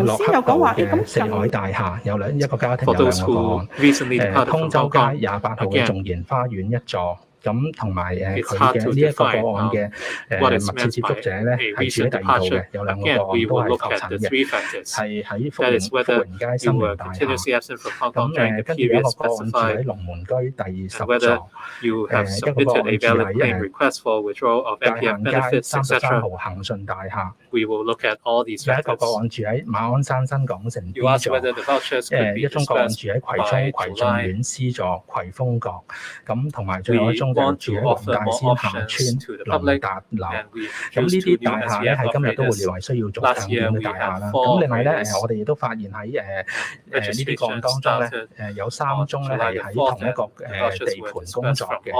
落黑道嘅四海大廈有一個家庭有 For 兩 those 個個 who 案， recently departed 通 from 州 Hong 街 Kong, 28號嘅 again, 頌賢花園一座。咁同埋佢 It's hard 嘅 to 呢一個個 define 案嘅 what is 密切 meant 接 by 觸者咧 a 係住 recent 喺第二號嘅， departure. 有兩個 Again, 個 we 案都 will 係 look 確 at 診 the 嘅， three factors. 係喺福 That is 榮 whether 街 you 新 were 聯大廈。 continuously absent from Hong 咁 Kong during the 跟住有一 period 個個案住喺 specified, 龍門居第10 and whether 座， you have 一個個 submitted 案 a 住 valid 喺 claim request for withdrawal of 大 MPF 行街 benefits, 33 etc. 號恒順大廈， We will look at all these 有一個 factors. 個案住喺馬鞍山新港城 B You ask 座。 whether the vouchers could be 一宗個案 dispersed 住喺葵涌 by 葵俊 July. 苑 C 座葵豐閣，咁同埋最後 We 一宗就 want 住 to 喺黃 offer 大 more 仙下 options to 村 the 龍 public, 達樓。 and we 咁呢 introduced 啲 two 大 new 廈咧 SVF 喺今日都會 operators. 列為需要做 Last 強 year 檢嘅 we 大廈 had 啦。 four 咁另外咧 operators. 我哋亦都發現喺呢啲個案當中咧，有3宗咧係喺同一個地盤工作嘅。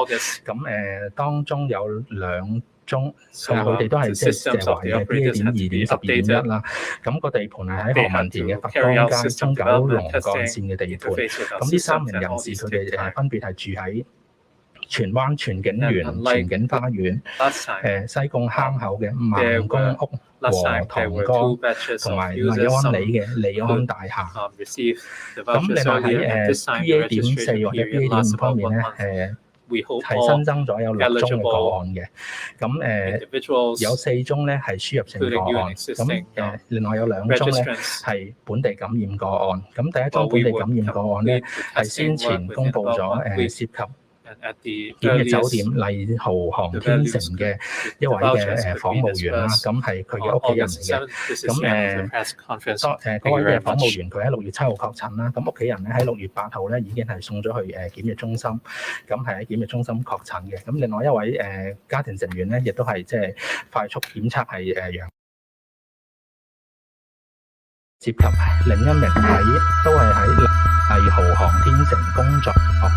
咁當中有2宗，佢哋都係即係話嘅 BA 點2點12.1啦。咁個地盤係喺何文田嘅佛光街中九龍幹線嘅地盤。咁呢3名人士佢哋分別係住喺荃灣荃景園、荃景花園、西貢坑口嘅孟公屋和塘江，同埋麗安里嘅利安大廈。咁另外喺BA 點4或者 BA 點5方面咧，係新增咗有6宗嘅個案嘅。咁有4宗咧係輸入性個案，咁另外有2宗咧係本地感染個案。咁第一宗本地感染個案咧係先前公布咗涉及檢疫酒店麗豪航天城嘅一位嘅房務員啦，咁係佢嘅屋企人嚟嘅。咁嗰位嘅房務員佢喺6月7號確診啦，咁屋企人咧喺6月8號咧已經係送咗去檢疫中心，咁係喺檢疫中心確診嘅。咁另外一位家庭成員咧亦都係即係快速檢測係陽，涉及另一名都係喺麗豪航天城工作